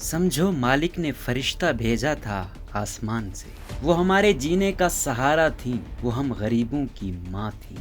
समझो मालिक ने फरिश्ता भेजा था आसमान से। वो हमारे जीने का सहारा थी, वो हम गरीबों की माँ थी।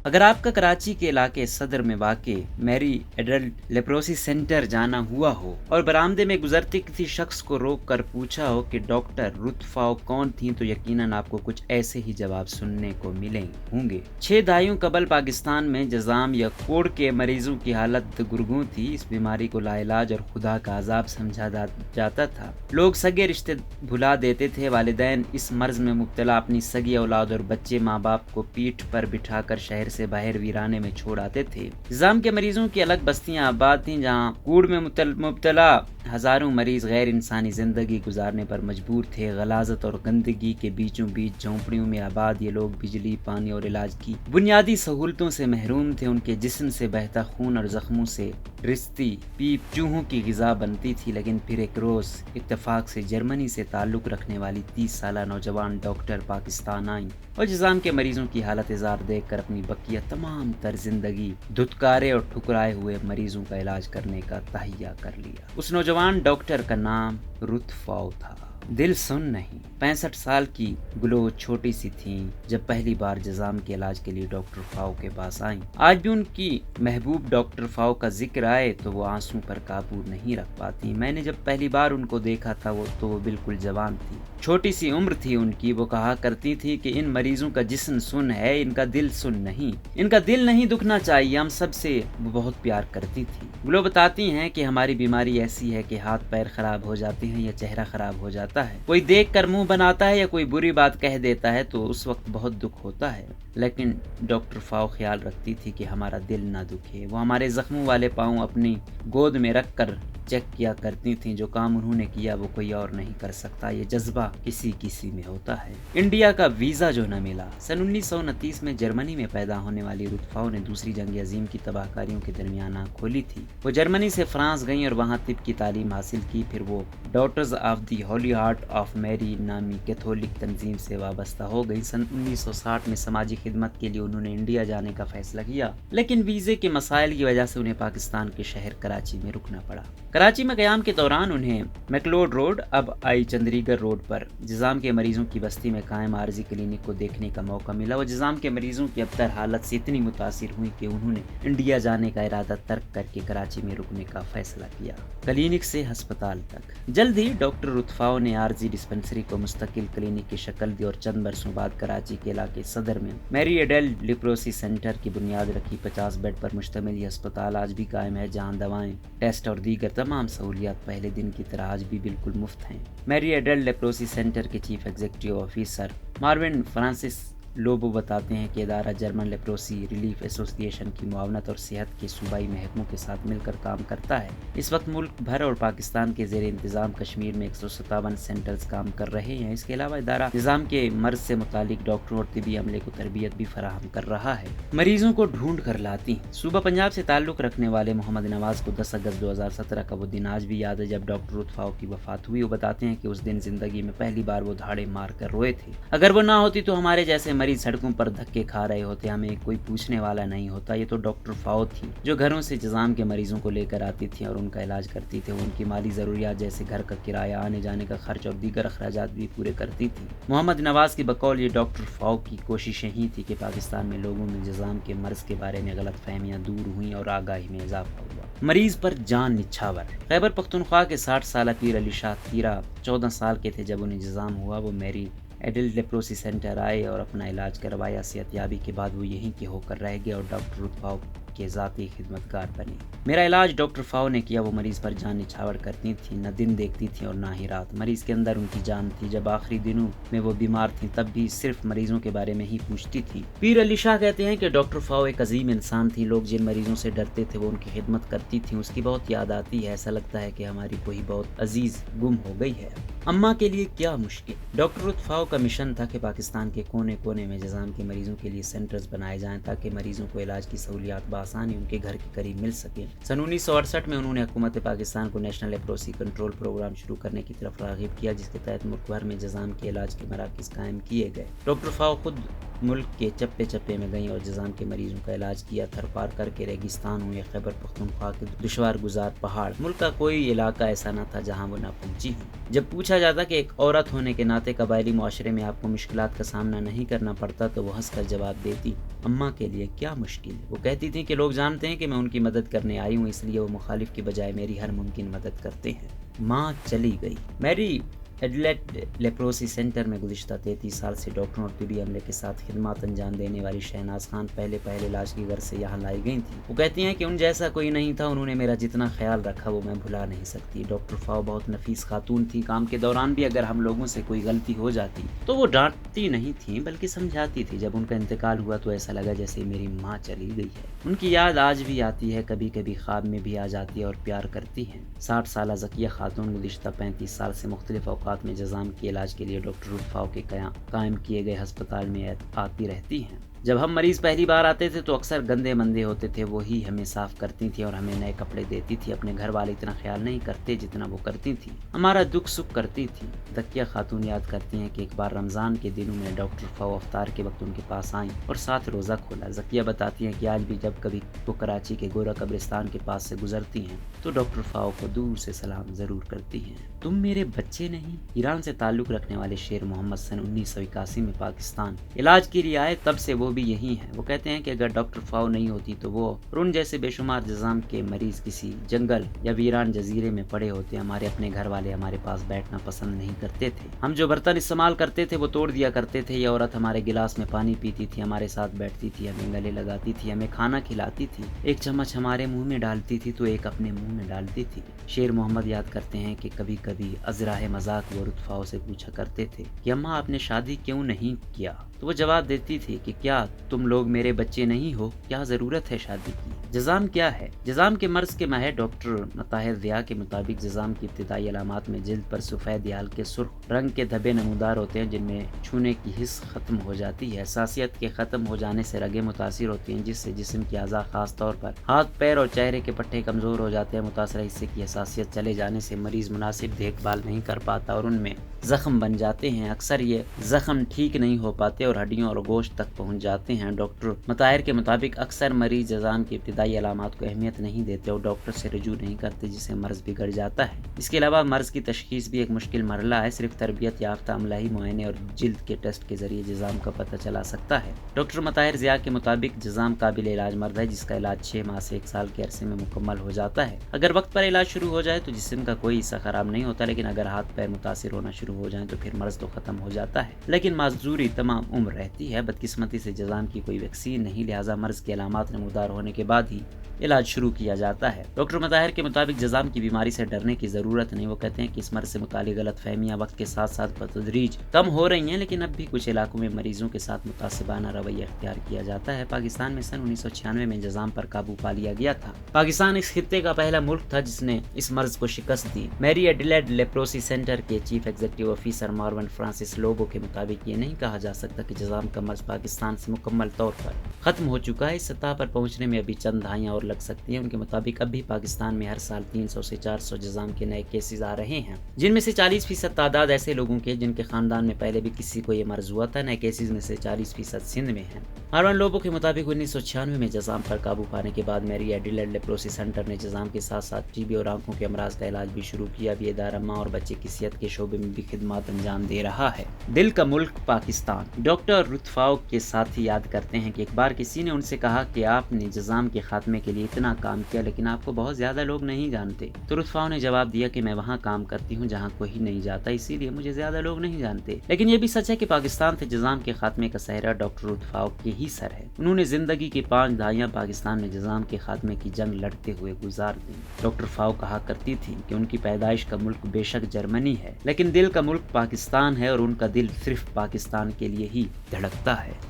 अगर आपका कराची के इलाके सदर में वाक़े मैरी एडल्ट लेप्रोसी सेंटर जाना हुआ हो और बरामदे में गुजरते किसी शख्स को रोक कर पूछा हो कि डॉक्टर रुत फ़ाओ कौन थी, तो यकीनन आपको कुछ ऐसे ही जवाब सुनने को मिले होंगे। 6 दहाइयों कबल पाकिस्तान में जज़ाम या कोढ़ के मरीजों की हालत गुरगुं थी। इस बीमारी को लाइलाज और खुदा का अजाब समझा जाता था। लोग सगे रिश्ते भुला देते थे। वालिदैन इस मर्ज में मुब्तला अपनी सगी औलाद और बच्चे माँ बाप को पीठ पर बिठाकर शहर से बाहर वीराने में छोड़ आते थे। निजाम के मरीजों की अलग बस्तियां आबाद थीं, जहां कूड़ में मुब्तला हजारों मरीज गैर इंसानी जिंदगी गुजारने पर मजबूर थे। गलाजत और गंदगी के बीचों बीच झोंपड़ियों में आबाद ये लोग बिजली, पानी और इलाज की बुनियादी सहूलतों से महरूम थे। उनके जिस्म से बहता खून और जख्मों से रिश्ती पीप चूहों की गिजा बनती थी। लेकिन फिर एक रोज इत्तेफाक से जर्मनी से ताल्लुक रखने वाली 30 साला नौजवान डॉक्टर पाकिस्तान आई और निजाम के मरीजों की हालत जार देख कर अपनी बकिया तमाम तर जिंदगी धुतकारे और ठुकराए हुए मरीजों का इलाज करने का तहिया कर लिया। उस नौजवान डॉक्टर का नाम रुत फ़ाओ था। दिल सुन नहीं, 65 साल की गुलो छोटी सी थी जब पहली बार जज़ाम के इलाज के लिए डॉक्टर फ़ाओ के पास आईं। आज भी उनकी महबूब डॉक्टर फ़ाओ का जिक्र आए तो वो आंसू पर काबू नहीं रख पाती। मैंने जब पहली बार उनको देखा था वो बिल्कुल जवान थी, छोटी सी उम्र थी उनकी। वो कहा करती थी कि इन मरीजों का जिस्म सुन है, इनका दिल सुन नहीं। इनका दिल नहीं दुखना चाहिए। हम सबसे वो बहुत प्यार करती थी। गुलो बताती हैं कि हमारी बीमारी ऐसी है कि हाथ पैर खराब हो जाते हैं या चेहरा खराब हो जाता है। कोई देख कर मुंह बनाता है या कोई बुरी बात कह देता है तो उस वक्त बहुत दुख होता है, लेकिन डॉक्टर फ़ाओ ख्याल रखती थी कि हमारा दिल ना दुखे। वो हमारे जख्मों वाले पाँव अपनी गोद में रख कर चेक किया करती थीं। जो काम उन्होंने किया वो कोई और नहीं कर सकता। ये जज्बा किसी किसी में होता है। इंडिया का वीज़ा जो न मिला। सन 1929 में जर्मनी में पैदा होने वाली रुत फ़ाओ ने दूसरी जंग अजीम की तबाहकारियों के दरमियान आँख खोली थी। वो जर्मनी से फ्रांस गईं और वहाँ तिब की तालीम हासिल की। फिर वो doctors of the holy heart of Mary नामी कैथोलिक तंजीम से वाबस्ता हो गई। सन 1960 में समाजी खिदमत के लिए उन्होंने इंडिया जाने का फैसला किया, लेकिन वीज़े के मसाइल की वजह से उन्हें पाकिस्तान के शहर कराची में रुकना पड़ा। कराची में क़याम के दौरान उन्हें मैकलोड रोड, अब आई चंद्रीगढ़ रोड पर निज़ाम के मरीजों की बस्ती में कायम आरजी क्लिनिक को देखने का मौका मिला। वो निज़ाम के मरीजों की अबतर हालत से इतनी मुतासिर हुई कि उन्होंने इंडिया जाने का इरादा तर्क करके कराची में रुकने का फैसला किया। क्लिनिक से अस्पताल तक। जल्द ही डॉक्टर रुत फ़ाओ ने आरजी डिस्पेंसरी को मुस्तकिल क्लिनिक की शक्ल दी और चंद बरसों बाद कराची के इलाके सदर में मैरी एडल्ट लेप्रोसी सेंटर की बुनियाद रखी। 50 बेड पर मुश्तमिल ये अस्पताल आज भी कायम है, जहाँ दवाएं, टेस्ट और दीगर तमाम सहूलियात पहले दिन की तरह आज भी बिल्कुल मुफ्त हैं। मैरी एडल्ट लेप्रोसी सेंटर के chief executive officer Marvin Francis Lobo बताते हैं कि इदारा जर्मन लेप्रोसी रिलीफ एसोसिएशन की मुआवनत और सेहत के सूबाई महकमों के साथ मिलकर काम करता है। इस वक्त मुल्क भर और पाकिस्तान के ज़ेर इंतज़ाम कश्मीर में 157 सेंटर्स काम कर रहे हैं। इसके अलावा इदारा निज़ाम के मर्ज से मुतालिक डॉक्टरों और तिबी अमले को तरबियत भी फराहम कर रहा है। मरीजों को ढूंढ कर लाती। सूबा पंजाब से ताल्लुक़ रखने वाले मोहम्मद नवाज को 10 अगस्त 2017 का वो दिन आज भी याद है जब डॉक्टर रुत फ़ाओ की वफात हुई। वो बताते हैं कि उस दिन जिंदगी में पहली बार वो धाड़े मार कर रोए थे। अगर वो ना होती तो हमारे जैसे मरीज सड़कों पर धक्के खा रहे होते, हमें कोई पूछने वाला नहीं होता। ये तो डॉक्टर फ़ाओ थी जो घरों से निज़ाम के मरीजों को लेकर आती थी और उनका इलाज करती थी। उनकी माली ज़रूरियात जैसे घर का किराया, आने जाने का खर्च और दीगर अखराजात भी पूरे करती थी। मोहम्मद नवाज की बकौल ये डॉक्टर फ़ाओ की कोशिशें ही थी कि पाकिस्तान में लोगों में निज़ाम के मर्ज के बारे में गलत फहमियाँ दूर हुई और आगाही में इजाफा हुआ। मरीज पर जान निछावर। खैबर पख्तूनख्वा के 60 साल पीर अली शाह तीरा 14 साल के थे जब उन्हें निज़ाम हुआ। वो मैरी एडल्ट लेप्रोसी सेंटर आए और अपना इलाज करवाया। सेहतयाबी के बाद वो यहीं के होकर रह गए और डॉक्टर रुत फ़ाओ के ज़ाती खिदमतगार बने। मेरा इलाज डॉक्टर फ़ाओ ने किया। वो मरीज़ पर जान निछावर करती थी, न दिन देखती थी और ना ही रात। मरीज़ के अंदर उनकी जान थी। जब आखिरी दिनों में वो बीमार थी तब भी सिर्फ मरीजों के बारे में ही पूछती थी। पीर अली शाह कहते हैं कि डॉक्टर फ़ाओ एक अजीम इंसान थी। लोग जिन मरीजों से डरते थे वो उनकी खिदमत करती थी। उसकी बहुत याद आती है। ऐसा लगता है कि हमारी कोई बहुत अजीज गुम हो गई है। अम्मा के लिए क्या मुश्किल। डॉक्टर रुत फ़ाओ का मिशन था कि पाकिस्तान के कोने कोने में निज़ाम के मरीजों के लिए सेंटर्स बनाए जाएं ताकि मरीजों को इलाज की सहूलियात आसानी उनके घर के करीब मिल सके। सन 1968 में उन्होंने हुकूमत पाकिस्तान को नेशनल लेप्रोसी कंट्रोल प्रोग्राम शुरू करने की तरफ राग़िब किया, जिसके तहत मुल्क भर में जज़ाम के इलाज के मराकज़ कायम किए गए। डॉक्टर फाओ खुद मुल्क के चप्पे चप्पे में गईं और जज़ाम के मरीजों का इलाज किया। थर पार करके रेगिस्तान हो या खैबर पख्तूनख्वा के दुश्वार गुजार पहाड़, मुल्क का कोई इलाका ऐसा न था जहाँ वो ना पहुँची हूँ। जब पूछा जाता कि एक औरत होने के नाते कबायली मुआशरे में आपको मुश्किलात का सामना नहीं करना पड़ता, तो वो हंस कर जवाब देती, अम्मा के लिए क्या मुश्किल है। वो कहती थी कि लोग जानते हैं कि मैं उनकी मदद करने आई हूँ, इसलिए वो मुखालिफ की बजाय मेरी हर मुमकिन मदद करते हैं। माँ चली गई। मैरी एडलेड लेप्रोसी सेंटर में गुज़िश्ता 33 साल से डॉक्टरों और तिबी अमले के साथ खिदमत अंजाम देने वाली शहनाज खान पहले इलाज की गर्ज से यहाँ लाई गई थी। वो कहती हैं कि उन जैसा कोई नहीं था, उन्होंने मेरा जितना ख्याल रखा वो मैं भुला नहीं सकती। डॉक्टर फाओ बहुत नफीस खातून थी। काम के दौरान भी अगर हम लोगों से कोई गलती हो जाती तो वो डांटती नहीं थी बल्कि समझाती थी। जब उनका इंतकाल हुआ तो ऐसा लगा जैसे मेरी माँ चली गई है। उनकी याद आज भी आती है, कभी कभी ख्वाब में भी आ जाती है और प्यार करती है। 60 साल ज़किया खातून गुज़िश्ता 35 साल से मुख्तलिफ औकात में जज़ाम के इलाज के लिए डॉक्टर रुत फाओ के कायम किए गए अस्पताल में आती रहती हैं। जब हम मरीज पहली बार आते थे तो अक्सर गंदे मंदे होते थे, वही हमें साफ करती थी और हमें नए कपड़े देती थी। अपने घर वाले इतना ख्याल नहीं करते जितना वो करती थी, हमारा दुख सुख करती थी। ज़किया खातून याद करती हैं कि एक बार रमज़ान के दिनों में डॉक्टर फाओ अफ्तार के वक्त उनके पास आईं और साथ रोज़ा खोला। ज़किया बताती हैं कि आज भी जब कभी वो कराची के गोरा कब्रिस्तान के पास से गुजरती हैं तो डॉक्टर फाओ को दूर से सलाम ज़रूर करती हैं। तुम मेरे बच्चे नहीं। ईरान से ताल्लुक़ रखने वाले शेर मोहम्मद सन 1981 में पाकिस्तान इलाज के लिए आए, तब से वो भी यही हैं। वो कहते हैं कि अगर डॉक्टर फाओ नहीं होती तो वो और उन जैसे बेशुमार जज़ाम के मरीज किसी जंगल या वीरान जजीरे में पड़े होते। हमारे अपने घर वाले हमारे पास बैठना पसंद नहीं करते थे। हम जो बर्तन इस्तेमाल करते थे वो तोड़ दिया करते थे। ये औरत हमारे गिलास में पानी पीती थी, हमारे साथ बैठती थी, हमें गले लगाती थी, हमें खाना खिलाती थी। एक चम्मच हमारे मुंह में डालती थी तो एक अपने मुंह में डालती थी। शेर मोहम्मद याद करते हैं कि कभी कभी अजराह मजाक वो रुत फाओ से पूछा करते थे कि अम्मा आपने शादी क्यों नहीं किया, तो वो जवाब देती थी कि क्या तुम लोग मेरे बच्चे नहीं हो, क्या जरूरत है शादी की। जज़ाम क्या है? जज़ाम के मर्ज के माहिर डॉक्टर मताहिर ज़िया के मुताबिक जज़ाम की इब्तिदाई अलामात में जिल्द पर सफ़ेद या हल्के सुर्ख रंग के धब्बे नमूदार होते हैं जिनमें छूने की हिस्स खत्म हो जाती है। एहसासियत के खत्म हो जाने से रगें मुतासिर होती हैं, जिससे जिस्म की अज़ा खास तौर पर हाथ पैर और चेहरे के पट्टे कमज़ोर हो जाते हैं। मुतासरा हिस्से की एहसासियत चले जाने से मरीज़ मुनासिब देखभाल नहीं कर पाता और उनमें ज़ख्म बन जाते हैं। अक्सर ये ज़ख्म ठीक नहीं हो पाते और हड्डियों और गोश्त तक पहुंच जाते हैं। डॉक्टर मताहिर के मुताबिक अक्सर मरीज जज़ाम की इब्तिदाई अलामात को अहमियत नहीं देते और डॉक्टर से रजू नहीं करते, जिससे मर्ज बिगड़ जाता है। इसके अलावा मर्ज की तशखीस भी एक मुश्किल मरला है। सिर्फ तरबियत याफ्ता अमला ही मुआयने और जिल्द के टेस्ट के जरिए जज़ाम का पता चला सकता है। डॉक्टर मताहिर ज़िया के मुताबिक जज़ाम काबिल इलाज मर्द है, जिसका इलाज 6 माह से 1 साल के अरसे में मुकम्मल हो जाता है। अगर वक्त पर इलाज शुरू हो जाए तो जिस्म का कोई हिस्सा खराब नहीं होता, लेकिन अगर हाथ पैर मुतासिर होना शुरू हो जाए तो फिर मर्ज तो खत्म हो जाता है, लेकिन माजूरी तमाम उम्र रहती है। बदकिस्मती से जज़ाम की कोई वैक्सीन नहीं, लिहाजा मर्ज के अलामात नमूदार होने के बाद ही इलाज शुरू किया जाता है। डॉक्टर मताहिर के मुताबिक जज़ाम की बीमारी से डरने की ज़रूरत नहीं। वो कहते हैं कि इस मर्ज से मुतालिक गलत फहमियाँ वक्त के साथ साथ बतदरीज कम हो रही हैं, लेकिन अब भी कुछ इलाकों में मरीजों के साथ मुतासिबाना रवैया इख्तियार किया जाता है। पाकिस्तान में सन 1996 में जज़ाम पर काबू पा लिया गया था। पाकिस्तान इस खित्ते का पहला मुल्क था जिसने इस मर्ज को शिकस्त दी। मैरी एडिलेड लेप्रोसी सेंटर के chief executive officer Mervyn Francis Lobo के मुताबिक ये नहीं कहा जा सकता कि जज़ाम का मर्ज पाकिस्तान से मुकम्मल तौर पर खत्म हो चुका है। इस सतह पर पहुंचने में अभी चंद दहाइयां और लग सकती हैं। उनके मुताबिक अब भी पाकिस्तान में हर साल 300 से 400 जज़ाम के नए केसेस आ रहे हैं, जिनमें से 40% तादाद ऐसे लोगों के जिनके खानदान में पहले भी किसी को ये मर्ज हुआ था। नए केसेस में से 40% सिंध में हैं। मार्वन लोबो के मुताबिक 1996 में जज़ाम पर काबू पाने के बाद मैरी एडिलेड लेप्रोसी सेंटर ने जज़ाम के साथ साथ टीबी और आंखों के अमराज का इलाज भी शुरू किया। अब ये इदारा माँ और बच्चे की सेहत के शोबे में भी खिदमत अंजाम दे रहा है। दिल का मुल्क पाकिस्तान। डॉक्टर रुत फाओ के साथी याद करते हैं कि एक बार किसी ने उनसे कहा कि आपने जज़ाम के खात्मे के लिए इतना काम किया, लेकिन आपको बहुत ज्यादा लोग नहीं जानते। तो रुत फाओ ने जवाब दिया कि मैं वहाँ काम करती हूँ जहाँ कोई नहीं जाता, इसीलिए मुझे ज्यादा लोग नहीं जानते। लेकिन ये भी सच है कि पाकिस्तान से जज़ाम के खात्मे का सहरा डॉक्टर रुत फाओ के ही सर है। उन्होंने जिंदगी की 5 दहाइयाँ पाकिस्तान में जज़ाम के खात्मे की जंग लड़ते हुए गुजार दी। डॉक्टर फाओ कहा करती थी कि उनकी पैदाइश का मुल्क बेशक जर्मनी है, लेकिन दिल का मुल्क पाकिस्तान है और उनका दिल सिर्फ पाकिस्तान के लिए ही धड़कता है।